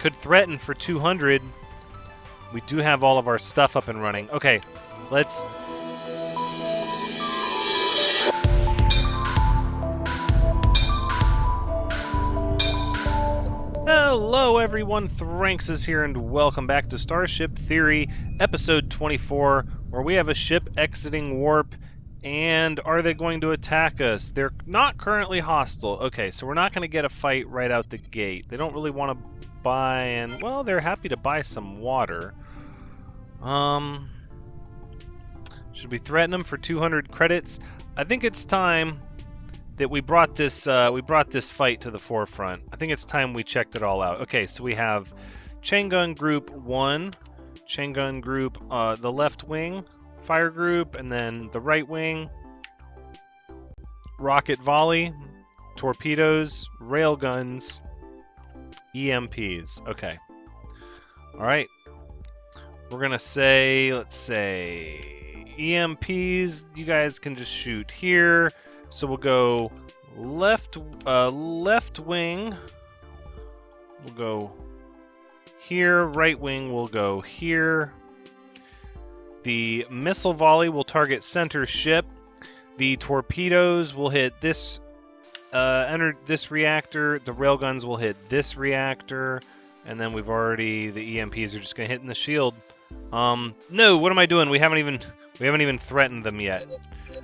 could threaten for 200. We do have all of our stuff up and running. Okay, let's... Hello everyone, Thranxes here, and welcome back to Starship Theory, episode 24, where we have a ship exiting warp, and are they going to attack us? They're not currently hostile. Okay, so we're not going to get a fight right out the gate. They don't really want to buy, and, well, they're happy to buy some water. Should we threaten them for 200 credits? I think it's time that we brought this fight to the forefront. I think it's time we checked it all out. Okay, so we have chain gun group 1, chain gun group, the left wing, fire group, and then the right wing, rocket volley, torpedoes, rail guns, EMPs. Okay. All right. We're gonna say, let's say, EMPs. You guys can just shoot here. So we'll go left wing. We'll go here. Right wing will go here. The missile volley will target center ship. The torpedoes will hit this. Enter this reactor. The railguns will hit this reactor, and then we've already the EMPs are just gonna hit in the shield. No, what am I doing? We haven't even threatened them yet.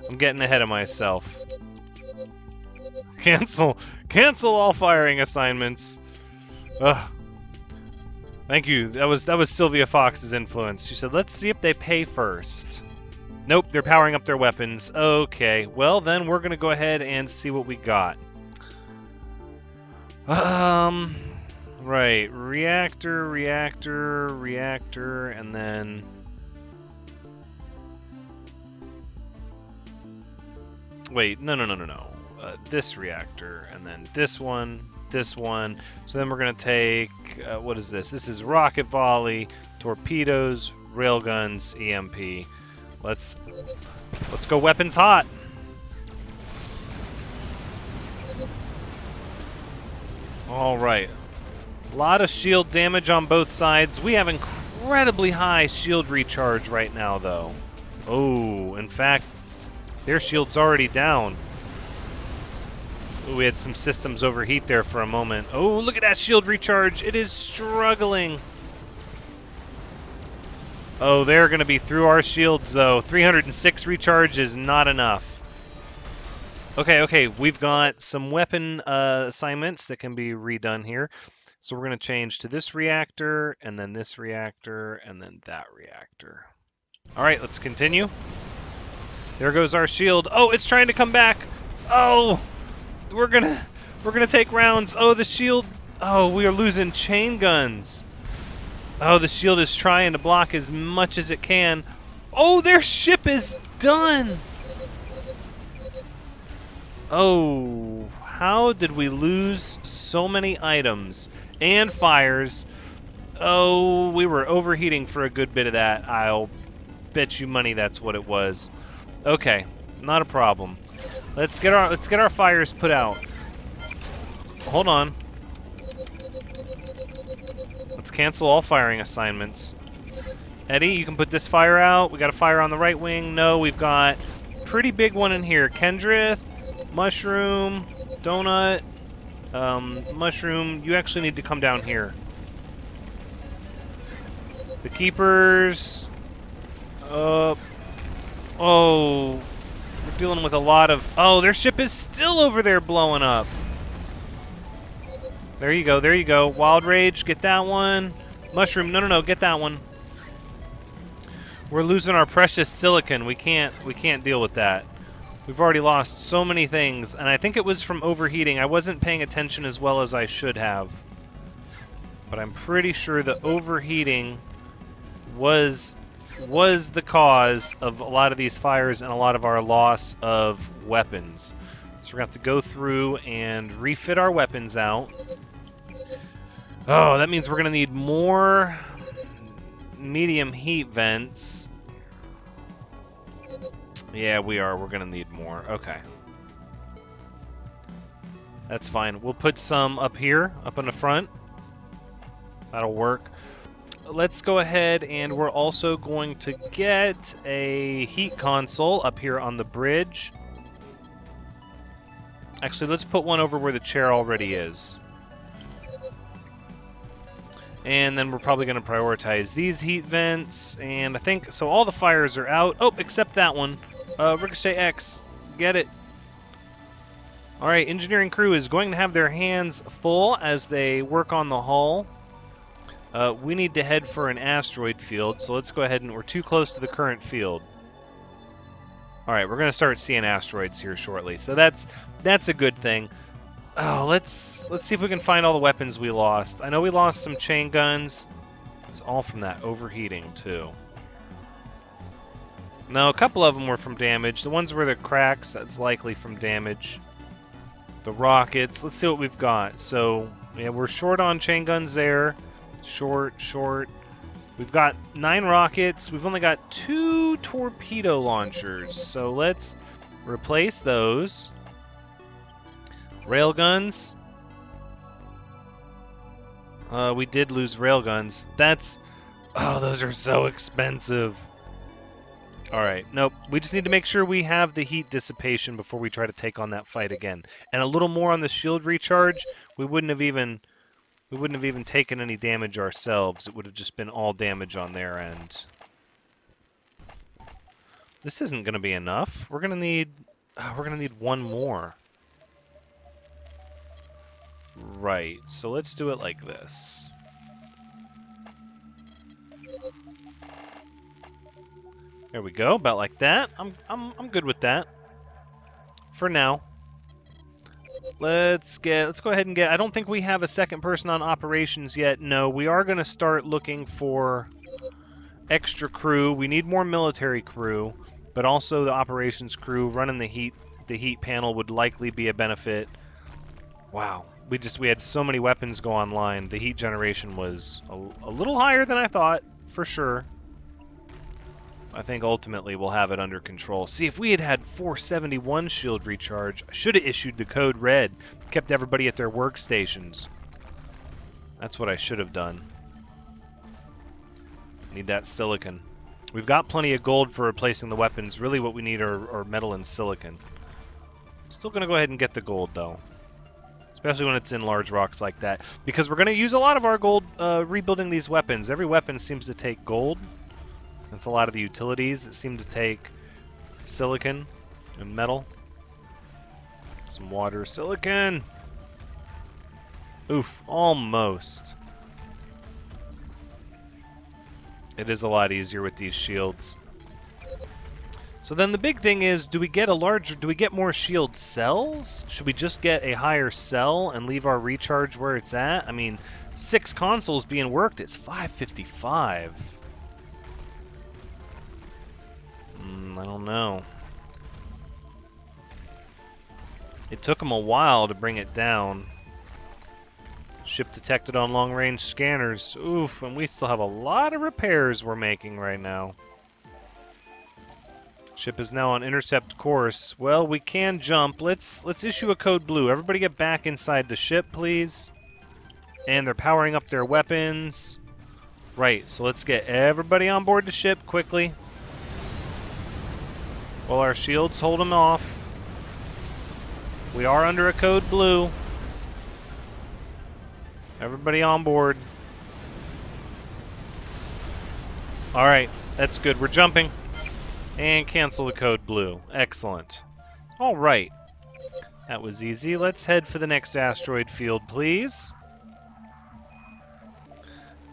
I'm getting ahead of myself. Cancel all firing assignments. Ugh. Thank you. That was Sylvia Fox's influence. She said, "Let's see if they pay first." Nope, they're powering up their weapons. Okay, well then we're gonna go ahead and see what we got. Right, reactor, and then. Wait, no. This reactor, and then this one. So then we're gonna take, what is this? This is rocket volley, torpedoes, railguns, EMP. Let's go weapons hot. All right. A lot of shield damage on both sides. We have incredibly high shield recharge right now, though. Oh, in fact, their shield's already down. Ooh, we had some systems overheat there for a moment. Oh, look at that shield recharge. It is struggling. Oh, they're going to be through our shields, though. 306 recharge is not enough. Okay, we've got some weapon assignments that can be redone here. So we're going to change to this reactor, and then this reactor, and then that reactor. All right, let's continue. There goes our shield. Oh, it's trying to come back. Oh, we're gonna take rounds. Oh, the shield. Oh, we are losing chain guns. Oh, the shield is trying to block as much as it can. Oh, their ship is done. Oh, how did we lose so many items and fires? Oh, we were overheating for a good bit of that. I'll bet you money that's what it was. Okay, not a problem. Let's get our fires put out. Hold on. Let's cancel all firing assignments. Eddie, you can put this fire out. We got a fire on the right wing. No, we've got a pretty big one in here. Kendrith, Mushroom, Donut, Mushroom. You actually need to come down here. The Keepers. Oh, we're dealing with a lot of... Oh, their ship is still over there blowing up. There you go. Wild Rage, get that one. Mushroom, no, get that one. We're losing our precious silicon. We can't deal with that. We've already lost so many things, and I think it was from overheating. I wasn't paying attention as well as I should have. But I'm pretty sure the overheating was the cause of a lot of these fires and a lot of our loss of weapons. So we're going to have to go through and refit our weapons out. Oh, that means we're going to need more medium heat vents. Yeah, we are. We're going to need more. Okay. That's fine. We'll put some up here, up in the front. That'll work. Let's go ahead, and we're also going to get a heat console up here on the bridge. Actually, let's put one over where the chair already is. And then we're probably going to prioritize these heat vents. And I think, so all the fires are out. Oh, except that one. Ricochet X. Get it. Alright, engineering crew is going to have their hands full as they work on the hull. We need to head for an asteroid field, so let's go ahead and we're too close to the current field. Alright, we're going to start seeing asteroids here shortly, so that's a good thing. Oh, let's see if we can find all the weapons we lost. I know we lost some chain guns. It's all from that overheating, too. No, a couple of them were from damage. The ones where the cracks, that's likely from damage. The rockets, let's see what we've got. So, yeah, we're short on chain guns there. Short. We've got 9 rockets. We've only got 2 torpedo launchers. So let's replace those. Railguns. We did lose railguns. Those are so expensive. Alright, nope. We just need to make sure we have the heat dissipation before we try to take on that fight again. And a little more on the shield recharge. We wouldn't have even taken any damage ourselves. It would have just been all damage on their end. This isn't going to be enough. We're going to need one more. Right. So let's do it like this. There we go. About like that. I'm good with that. For now. Let's go ahead and get... I don't think we have a second person on operations yet. No, we are going to start looking for extra crew. We need more military crew, but also the operations crew running the heat panel would likely be a benefit. Wow, we had so many weapons go online. The heat generation was a little higher than I thought, for sure. I think ultimately we'll have it under control. See, if we had 471 shield recharge, I should have issued the code red. Kept everybody at their workstations. That's what I should have done. Need that silicon. We've got plenty of gold for replacing the weapons. Really what we need are metal and silicon. Still going to go ahead and get the gold, though. Especially when it's in large rocks like that. Because we're going to use a lot of our gold rebuilding these weapons. Every weapon seems to take gold. That's a lot of the utilities that seem to take silicon and metal. Some water. Silicon! Oof, almost. It is a lot easier with these shields. So then the big thing is, do we get more shield cells? Should we just get a higher cell and leave our recharge where it's at? I mean, 6 consoles being worked, it's 555. I don't know. It took them a while to bring it down. Ship detected on long-range scanners. Oof, and we still have a lot of repairs we're making right now. Ship is now on intercept course. Well, we can jump. Let's issue a code blue. Everybody get back inside the ship, please. And they're powering up their weapons. Right, so let's get everybody on board the ship quickly. While our shields hold them off. We are under a code blue. Everybody on board. Alright, that's good. We're jumping. And cancel the code blue. Excellent. Alright. That was easy. Let's head for the next asteroid field, please.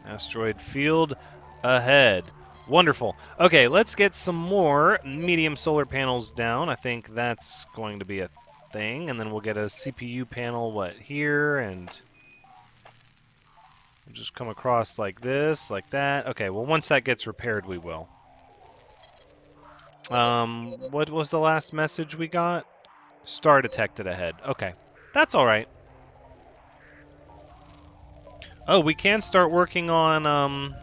Asteroid field ahead. Wonderful. Okay, let's get some more medium solar panels down. I think that's going to be a thing. And then we'll get a CPU panel, here, and we'll just come across like this, like that. Okay, well, once that gets repaired, we will. What was the last message we got? Star detected ahead. Okay, that's all right. Oh, we can start working on,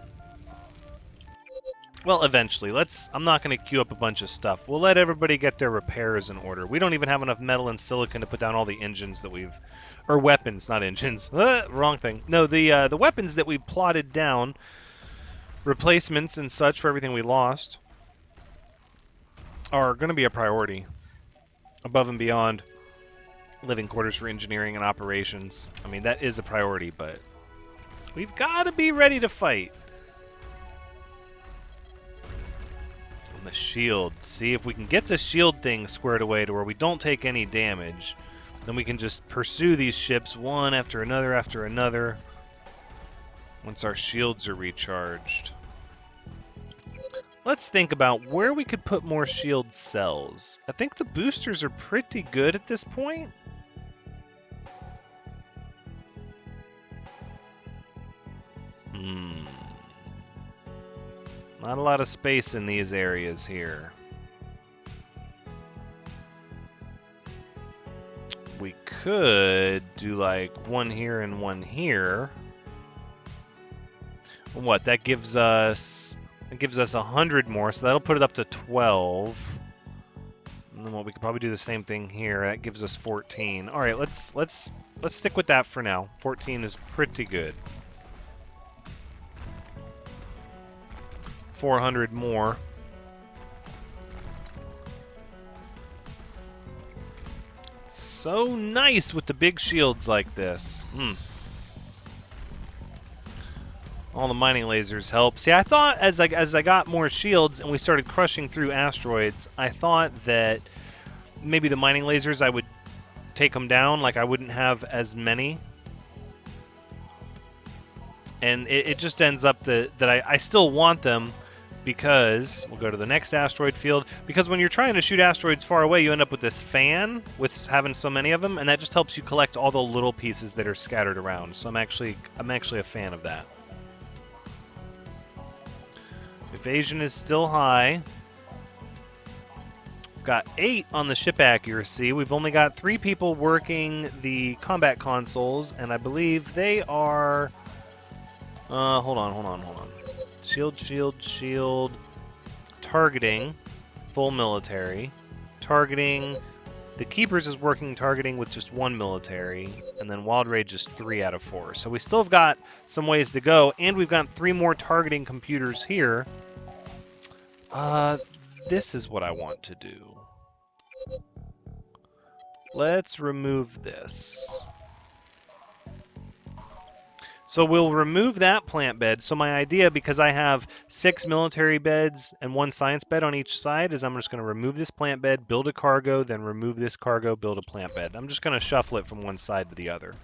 Well, eventually. I'm not going to queue up a bunch of stuff. We'll let everybody get their repairs in order. We don't even have enough metal and silicon to put down all the engines that we've... Or weapons, not engines. Wrong thing. No, the weapons that we plotted down, replacements and such for everything we lost, are going to be a priority. Above and beyond living quarters for engineering and operations. I mean, that is a priority, but we've got to be ready to fight. And the shield. See, if we can get the shield thing squared away to where we don't take any damage, then we can just pursue these ships one after another once our shields are recharged. Let's think about where we could put more shield cells. I think the boosters are pretty good at this point. Not a lot of space in these areas here. We could do like one here and one here. What, that gives us... It gives us 100 more, so that'll put it up to 12. And then what, we could probably do the same thing here. That gives us 14. All right, let's stick with that for now. 14 is pretty good. 400 more. So nice with the big shields like this. All the mining lasers help. See, I thought as I got more shields and we started crushing through asteroids, I thought that maybe the mining lasers, I would take them down, like I wouldn't have as many. And it just ends up that I still want them because, we'll go to the next asteroid field, because when you're trying to shoot asteroids far away, you end up with this fan with having so many of them, and that just helps you collect all the little pieces that are scattered around. So I'm actually a fan of that. Evasion is still high. Got 8 on the ship accuracy. We've only got 3 people working the combat consoles, and I believe they are... hold on. Shield. Targeting. Full military. Targeting. The Keepers is working targeting with just 1 military, and then Wild Rage is 3 out of 4. So we still have got some ways to go, and we've got 3 more targeting computers here. This is what I want to do. Let's remove this. So we'll remove that plant bed. So my idea, because I have 6 military beds and 1 science bed on each side, is I'm just going to remove this plant bed, build a cargo, then remove this cargo, build a plant bed. I'm just going to shuffle it from one side to the other.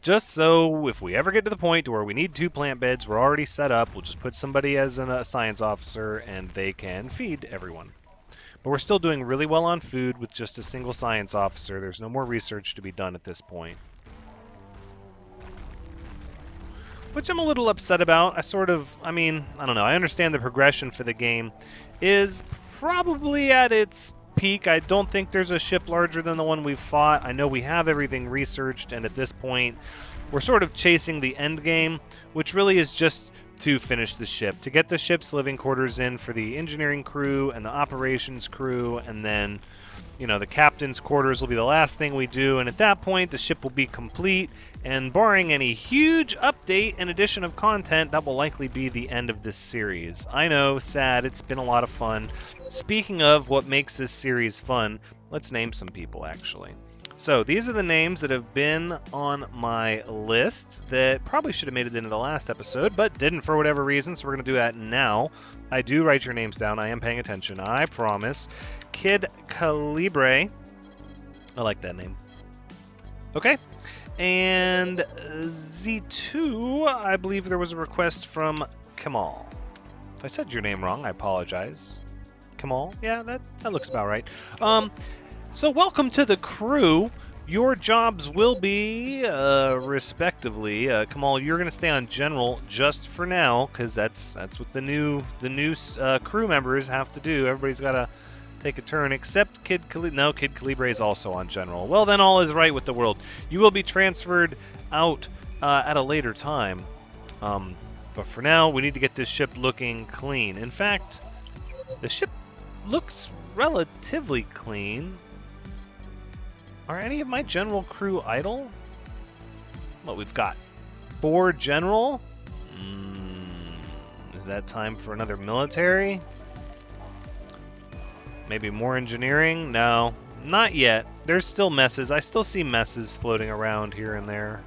Just so if we ever get to the point where we need 2 plant beds, we're already set up, we'll just put somebody as a science officer and they can feed everyone. But we're still doing really well on food with just a single science officer. There's no more research to be done at this point. Which I'm a little upset about. I mean, I don't know. I understand the progression for the game is probably at its peak. I don't think there's a ship larger than the one we've fought. I know we have everything researched, and at this point, we're sort of chasing the end game, which really is just to finish the ship, to get the ship's living quarters in for the engineering crew and the operations crew, and then, you know, the captain's quarters will be the last thing we do, and at that point, the ship will be complete, and barring any huge update and addition of content, that will likely be the end of this series. I know, sad, it's been a lot of fun. Speaking of what makes this series fun, let's name some people, actually. So, these are the names that have been on my list that probably should have made it into the last episode, but didn't for whatever reason, so we're going to do that now. I do write your names down. I am paying attention. I promise. Kid Calibre. I like that name. Okay. And Z2, I believe there was a request from Kamal. If I said your name wrong, I apologize. Kamal? Yeah, that looks about right. So welcome to the crew. Your jobs will be, respectively, Kamal, you're going to stay on General just for now, because that's what the new crew members have to do. Everybody's got to take a turn, except Kid Calibre. No, Kid Calibre is also on General. Well, then all is right with the world. You will be transferred out at a later time. But for now, we need to get this ship looking clean. In fact, the ship looks relatively clean. Are any of my general crew idle? Well, we've got 4 general. Is that time for another military? Maybe more engineering? No, not yet. There's still messes. I still see messes floating around here and there.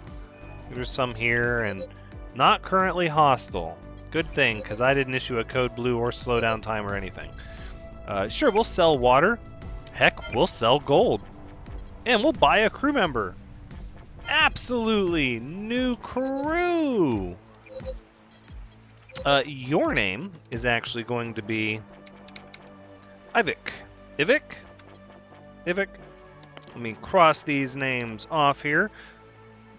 There's some here, and not currently hostile. Good thing, because I didn't issue a code blue or slow down time or anything. Sure, we'll sell water. Heck, we'll sell gold. And we'll buy a crew member. Absolutely! New crew! Your name is actually going to be Ivik. Ivik? Ivik? Let me cross these names off here.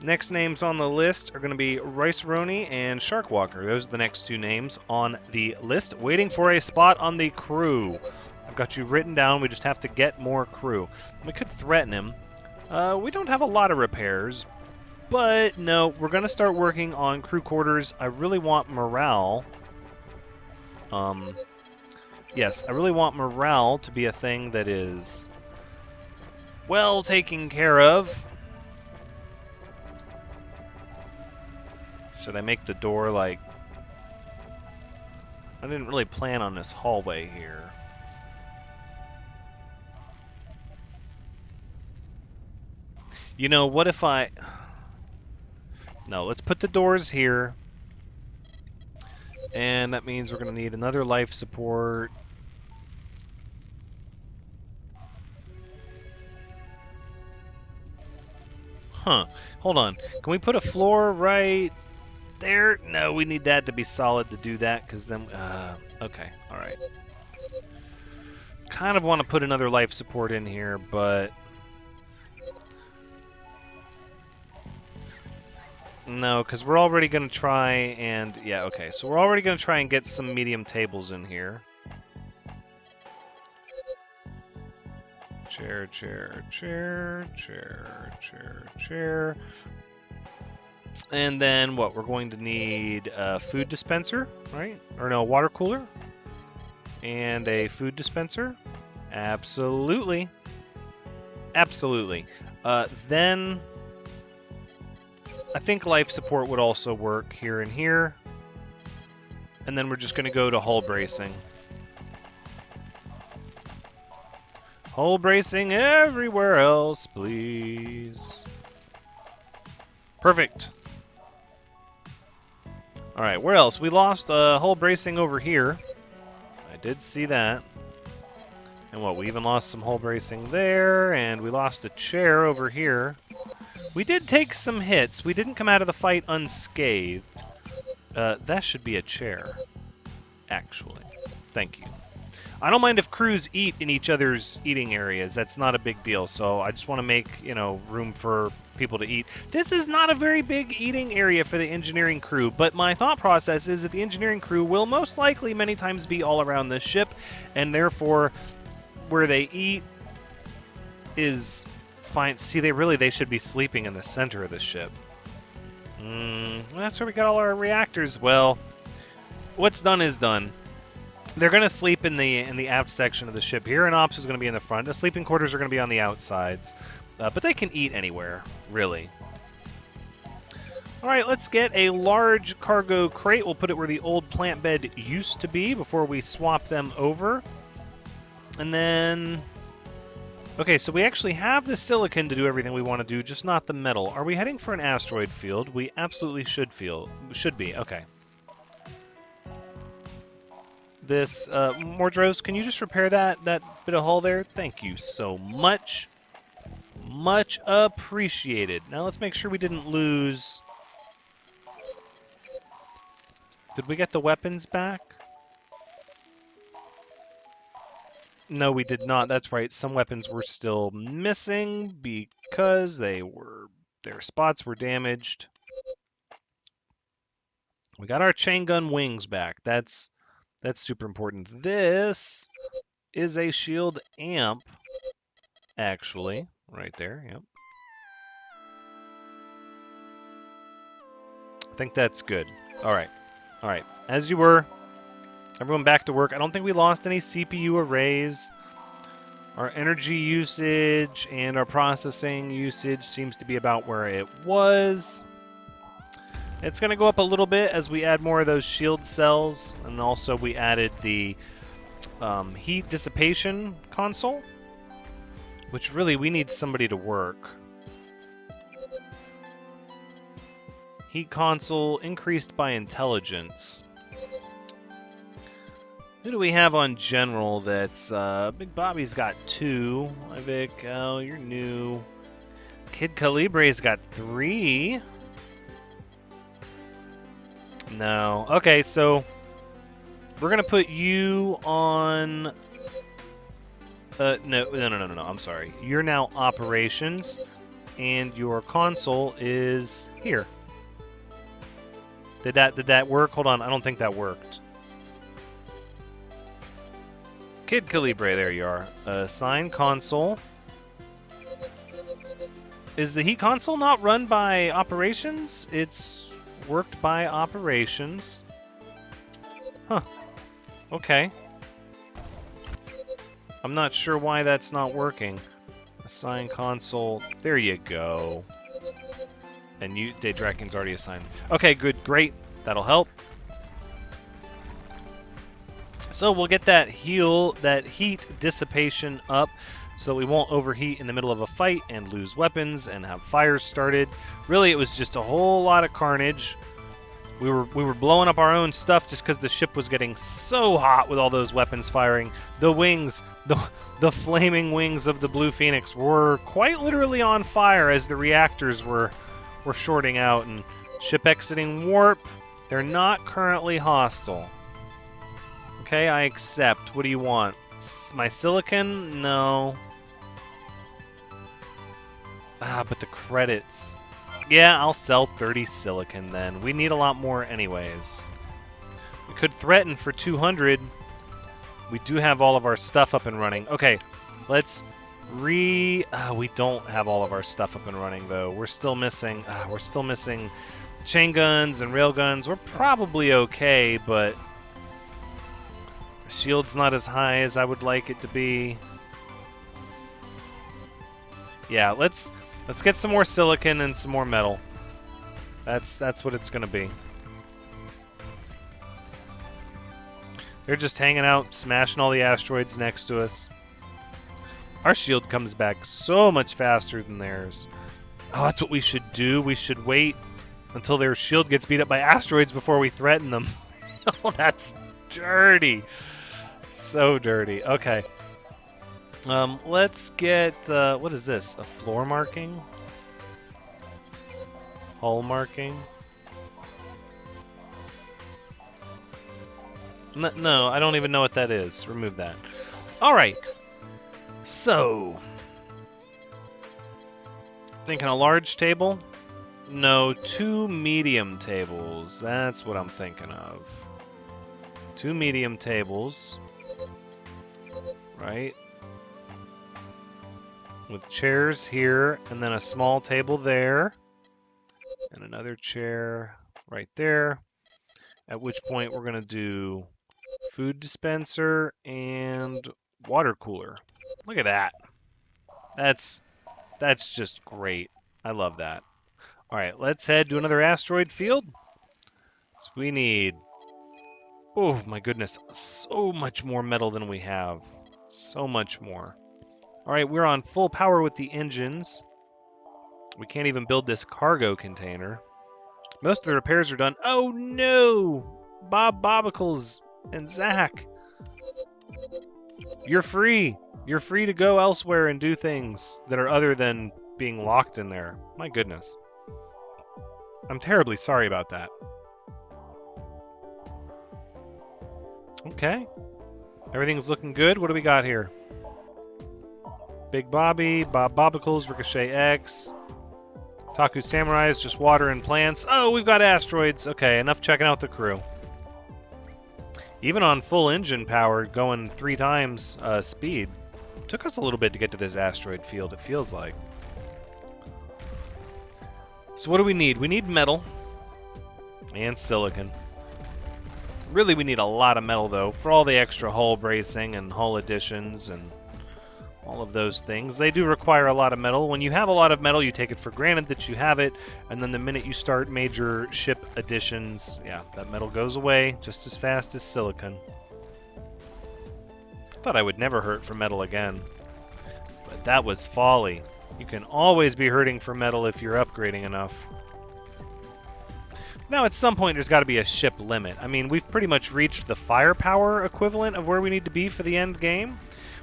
Next names on the list are going to be Rice-Roni and Sharkwalker. Those are the next 2 names on the list. Waiting for a spot on the crew. I've got you written down. We just have to get more crew. We could threaten him. We don't have a lot of repairs. But no, we're going to start working on crew quarters. I really want morale. Yes, I really want morale to be a thing that is well taken care of. Should I make the door like... I didn't really plan on this hallway here. You know, what if I... No, let's put the doors here. And that means we're going to need another life support. Huh. Hold on. Can we put a floor right there? No, we need that to be solid to do that, because then... okay, alright. Kind of want to put another life support in here, but... No, because we're already going to try and... Yeah, okay. So we're already going to try and get some medium tables in here. Chair, chair, chair, chair, chair, chair. And then what? We're going to need a food dispenser, right? Or no, a water cooler. And a food dispenser. Absolutely. Absolutely. Then... I think life support would also work here and here. And then we're just going to go to hull bracing. Hull bracing everywhere else, please. Perfect. Alright, where else? We lost hull bracing over here. I did see that. And what, we even lost some hull bracing there, and we lost a chair over here. We did take some hits. We didn't come out of the fight unscathed. That should be a chair, actually. Thank you. I don't mind if crews eat in each other's eating areas. That's not a big deal. So I just want to make, room for people to eat. This is not a very big eating area for the engineering crew, but my thought process is that the engineering crew will most likely many times be all around this ship, and therefore where they eat is... fine. See, they should be sleeping in the center of the ship. That's where we got all our reactors. Well, what's done is done. They're going to sleep in the aft section of the ship here, and ops is going to be in the front. The sleeping quarters are going to be on the outsides, but they can eat anywhere, really. All right, let's get a large cargo crate. We'll put it where the old plant bed used to be before we swap them over, and then. Okay, so we actually have the silicon to do everything we want to do, just not the metal. Are we heading for an asteroid field? We absolutely should be. Okay. This, Mordros, can you just repair that bit of hull there? Thank you so much. Much appreciated. Now let's make sure we didn't lose... Did we get the weapons back? No, we did not. That's right. Some weapons were still missing because their spots were damaged. We got our chain gun wings back. That's super important. This is a shield amp, actually, right there. Yep. I think that's good. All right. All right, as you were. Everyone back to work. I don't think we lost any CPU arrays. Our energy usage and our processing usage seems to be about where it was. It's going to go up a little bit as we add more of those shield cells, and also we added the heat dissipation console, which really we need somebody to work. Heat console increased by intelligence. Who do we have on general that's... Big Bobby's got 2. Hi, Vic. Oh, you're new. Kid Calibre's got 3. No. Okay, so... We're going to put you on... No, I'm sorry. You're now operations, and your console is here. Did that work? Hold on, I don't think that worked. Kid Calibre, there you are. Assign console. Is the heat console not run by operations? It's worked by operations. Huh. Okay. I'm not sure why that's not working. Assign console. There you go. And you, Draken's already assigned. Okay, good, great. That'll help. So we'll get that heat dissipation up so that we won't overheat in the middle of a fight and lose weapons and have fires started. Really, it was just a whole lot of carnage. We were blowing up our own stuff just because the ship was getting so hot with all those weapons firing. The wings, the flaming wings of the Blue Phoenix were quite literally on fire as the reactors were shorting out. And ship exiting warp. They're not currently hostile. Okay, I accept. What do you want? My silicon? No. But the credits. Yeah, I'll sell 30 silicon then. We need a lot more anyways. We could threaten for 200. We do have all of our stuff up and running. Okay, let's we don't have all of our stuff up and running though. We're still missing chain guns and rail guns. We're probably okay, but the shield's not as high as I would like it to be. Yeah, let's get some more silicon and some more metal. That's what it's gonna be. They're just hanging out, smashing all the asteroids next to us. Our shield comes back so much faster than theirs. Oh, that's what we should do. We should wait until their shield gets beat up by asteroids before we threaten them. Oh, that's dirty. So dirty. Okay. Let's get, what is this? A floor marking? Hull marking? No, I don't even know what that is. Remove that. Alright. So. Thinking a large table? No, 2 medium tables. That's what I'm thinking of. 2 medium tables. Right? With chairs here, and then a small table there. And another chair right there. At which point we're going to do food dispenser and water cooler. Look at that. That's just great. I love that. Alright, let's head to another asteroid field. So we need... Oh my goodness, so much more metal than we have. So much more. Alright, we're on full power with the engines. We can't even build this cargo container. Most of the repairs are done. Oh no! Bob Bobicles and Zach. You're free. You're free to go elsewhere and do things that are other than being locked in there. My goodness. I'm terribly sorry about that. Okay. Everything's looking good. What do we got here? Big Bobby, Bob Bobicles, Ricochet X. Taku Samurai is just water and plants. Oh, we've got asteroids. Okay, enough checking out the crew. Even on full engine power, going 3 times speed. Took us a little bit to get to this asteroid field, it feels like. So what do we need? We need metal and silicon. Really, we need a lot of metal, though, for all the extra hull bracing and hull additions and all of those things. They do require a lot of metal. When you have a lot of metal, you take it for granted that you have it, and then the minute you start major ship additions, yeah, that metal goes away just as fast as silicon. Thought I would never hurt for metal again, but that was folly. You can always be hurting for metal if you're upgrading enough. Now, at some point, there's got to be a ship limit. I mean, we've pretty much reached the firepower equivalent of where we need to be for the end game.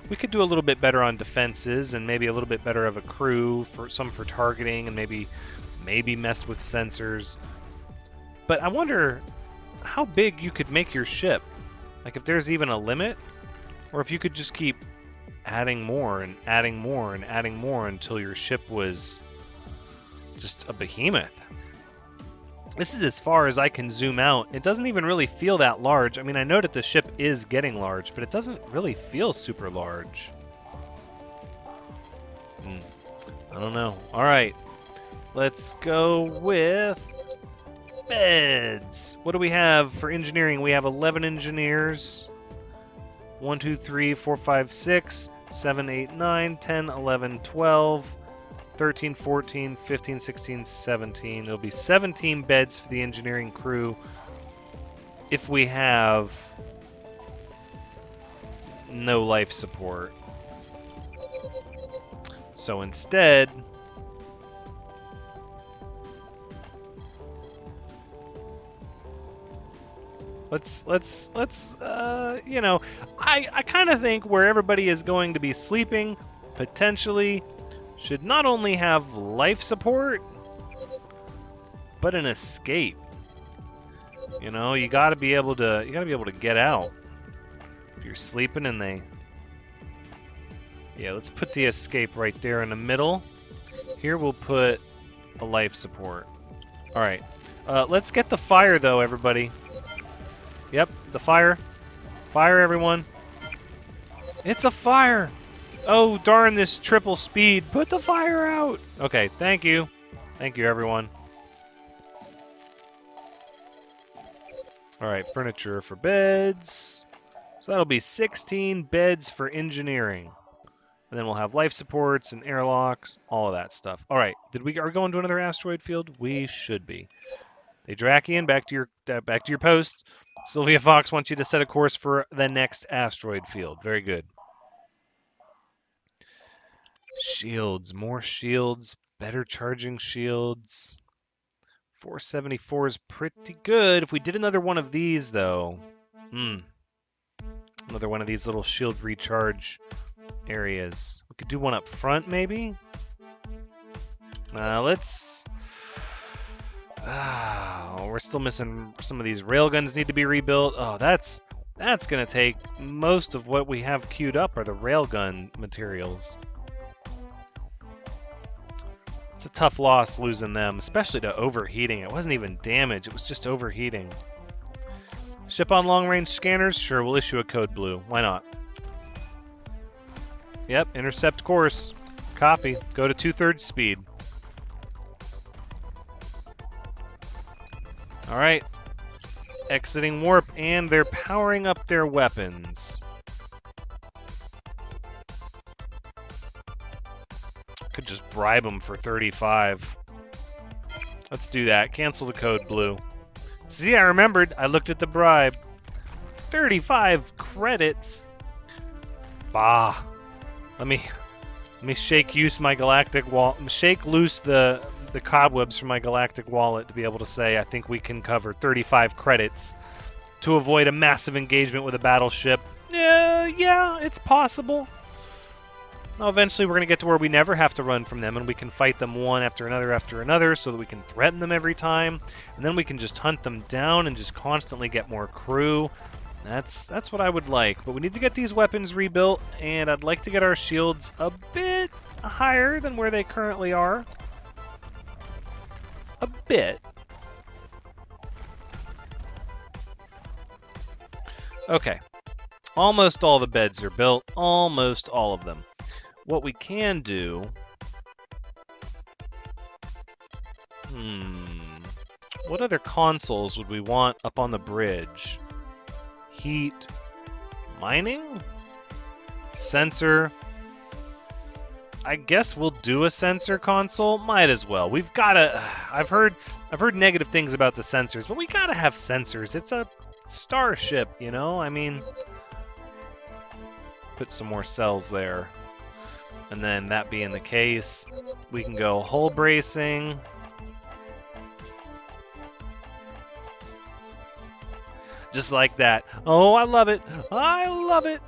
We could do a little bit better on defenses and maybe a little bit better of a crew, for targeting, and maybe mess with sensors. But I wonder how big you could make your ship. Like, if there's even a limit, or if you could just keep adding more and adding more and adding more until your ship was just a behemoth. This is as far as I can zoom out. It doesn't even really feel that large. I mean, I know that the ship is getting large, but it doesn't really feel super large. I don't know. All right, let's go with beds. What do we have for engineering? We have 11 engineers. 1, 2, 3, 4, 5, 6, 7, 8, 9, 10, 11, 12, 13, 14, 15, 16, 17. There'll be 17 beds for the engineering crew if we have no life support. So instead, let's you know, I kind of think where everybody is going to be sleeping potentially should not only have life support, but an escape. You know, you got to be able to get out. If you're sleeping and they, yeah, let's put the escape right there in the middle. Here we'll put a life support. All right, let's get the fire though, everybody. Yep, the fire. Fire, everyone. It's a fire. Oh, darn this triple speed. Put the fire out. Okay, thank you. Thank you, everyone. All right, furniture for beds. So that'll be 16 beds for engineering. And then we'll have life supports and airlocks, all of that stuff. All right, are we going to another asteroid field? We should be. Hey, Drakian, back to your post. Sylvia Fox wants you to set a course for the next asteroid field. Very good. Shields, more shields, better charging shields. 474 is pretty good. If we did another one of these, though, another one of these little shield recharge areas. We could do one up front, maybe. Let's. We're still missing some of these railguns. Need to be rebuilt. Oh, that's gonna take most of what we have queued up are the railgun materials. It's a tough loss losing them, especially to overheating. It wasn't even damage, it was just overheating. Ship on long-range scanners? Sure, we'll issue a code blue. Why not? Yep, intercept course. Copy. Go to 2/3 speed. Alright. Exiting warp, and they're powering up their weapons. Could just bribe them for 35. Let's do that. Cancel the code blue. See, I remembered. I looked at the bribe. 35 credits. Bah. Let me shake loose my galactic shake loose the cobwebs from my galactic wallet to be able to say I think we can cover 35 credits to avoid a massive engagement with a battleship. Yeah, it's possible. Now, eventually we're going to get to where we never have to run from them, and we can fight them one after another, so that we can threaten them every time, and then we can just hunt them down and just constantly get more crew. That's what I would like. But we need to get these weapons rebuilt, and I'd like to get our shields a bit higher than where they currently are. A bit. Okay. Almost all the beds are built. Almost all of them. What we can do... What other consoles would we want up on the bridge? heat mining? Sensor. I guess we'll do a sensor console. Might as well. We've gotta. I've heard negative things about the sensors, but we gotta have sensors. It's a starship, you know. I mean, put some more cells there, and then that being the case, we can go hull bracing. Just like that. Oh, I love it. I love it.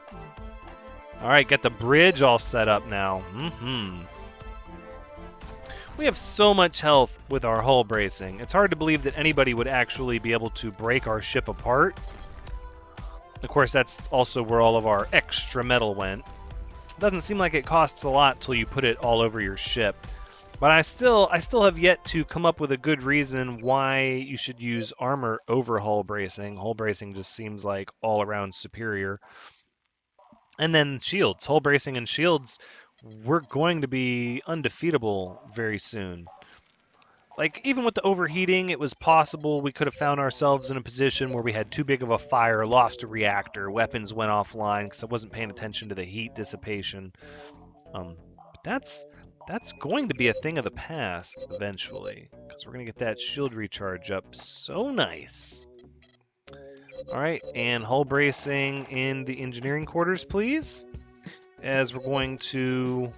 All right, get the bridge all set up now. We have so much health with our hull bracing. It's hard to believe that anybody would actually be able to break our ship apart. Of course, that's also where all of our extra metal went. Doesn't seem like it costs a lot till you put it all over your ship. But I still have yet to come up with a good reason why you should use armor over hull bracing. Hull bracing just seems like all around superior. And then shields, hull bracing and shields, we're going to be undefeatable very soon. Like, even with the overheating, it was possible we could have found ourselves in a position where we had too big of a fire, lost a reactor, weapons went offline because I wasn't paying attention to the heat dissipation. But that's going to be a thing of the past eventually, because we're going to get that shield recharge up so nice. All right, and hull bracing in the engineering quarters, please, as we're going to...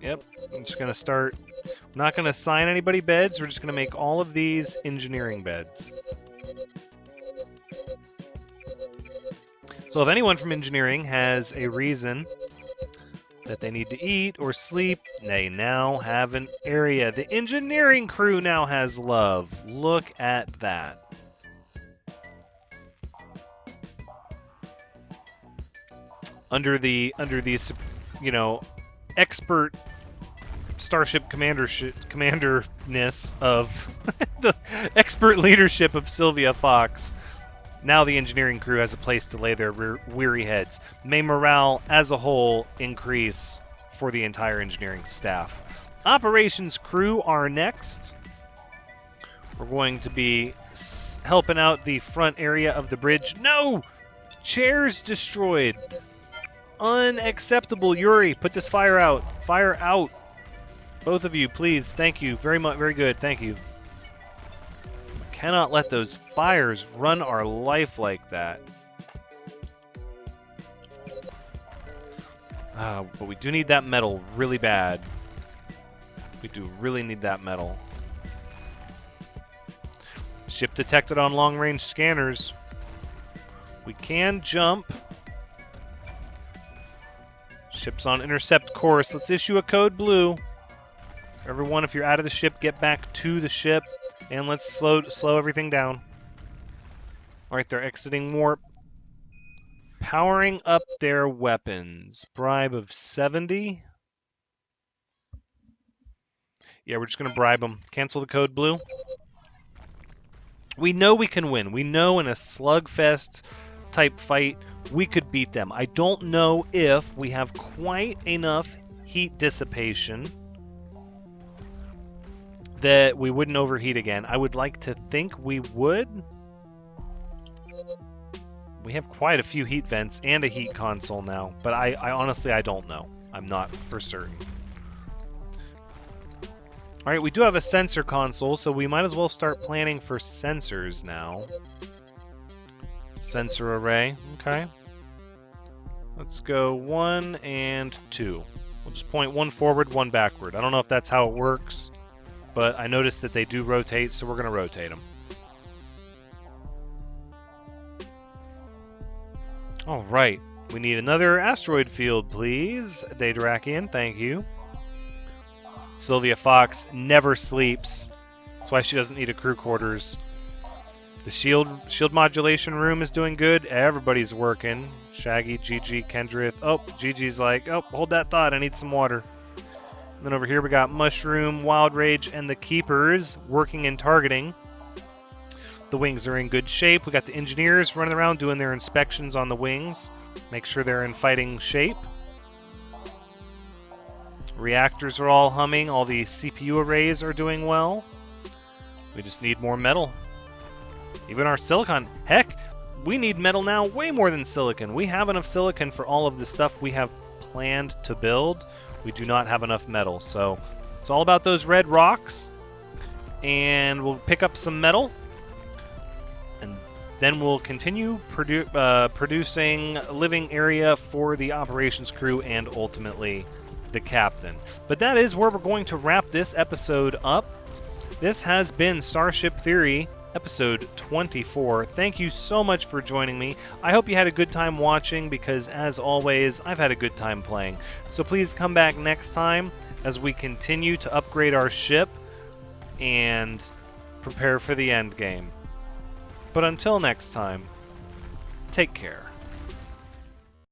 Yep, I'm just going to start... I'm not going to assign anybody beds, we're just going to make all of these engineering beds. So if anyone from engineering has a reason that they need to eat or sleep, they now have an area. The engineering crew now has love. Look at that. Under these, you know, expert Starship commanderness of the expert leadership of Sylvia Fox, now the engineering crew has a place to lay their weary heads. May morale as a whole increase for the entire engineering staff. Operations crew are next. We're going to be helping out the front area of the bridge. No! Chairs destroyed. Unacceptable. Yuri, put this fire out. Fire out. Both of you, please. Thank you. Very much. Very good. Thank you. Cannot let those fires run our life like that. But we do need that metal really bad. We do really need that metal. Ship detected on long-range scanners. We can jump. Ship's on intercept course. Let's issue a code blue. Everyone, if you're out of the ship, get back to the ship. And let's slow everything down. Alright, they're exiting warp. Powering up their weapons. Bribe of 70. Yeah, we're just going to bribe them. Cancel the code blue. We know we can win. We know in a slugfest type fight, we could beat them. I don't know if we have quite enough heat dissipation that we wouldn't overheat again. I would like to think we would. We have quite a few heat vents and a heat console now, but I honestly, I don't know. I'm not for certain. Alright, we do have a sensor console, so we might as well start planning for sensors now. Sensor array, okay. Let's go 1 and 2. We'll just point one forward, one backward. I don't know if that's how it works, but I noticed that they do rotate, so we're going to rotate them. Alright, we need another asteroid field, please. Daedarakian, thank you. Sylvia Fox never sleeps. That's why she doesn't need a crew quarters. The shield modulation room is doing good. Everybody's working. Shaggy, Gigi, Kendrith. Oh, Gigi's like, oh, hold that thought. I need some water. And then over here we got Mushroom, Wild Rage, and the Keepers working in targeting. The wings are in good shape. We got the engineers running around doing their inspections on the wings. Make sure they're in fighting shape. Reactors are all humming. All the CPU arrays are doing well. We just need more metal. Even our silicon. Heck, we need metal now way more than silicon. We have enough silicon for all of the stuff we have planned to build. We do not have enough metal, so it's all about those red rocks. And we'll pick up some metal. And then we'll continue producing a living area for the operations crew and ultimately the captain. But that is where we're going to wrap this episode up. This has been Starship Theory, episode 24. Thank you so much for joining me. I hope you had a good time watching because, as always, I've had a good time playing. So please come back next time as we continue to upgrade our ship and prepare for the end game. But until next time, take care.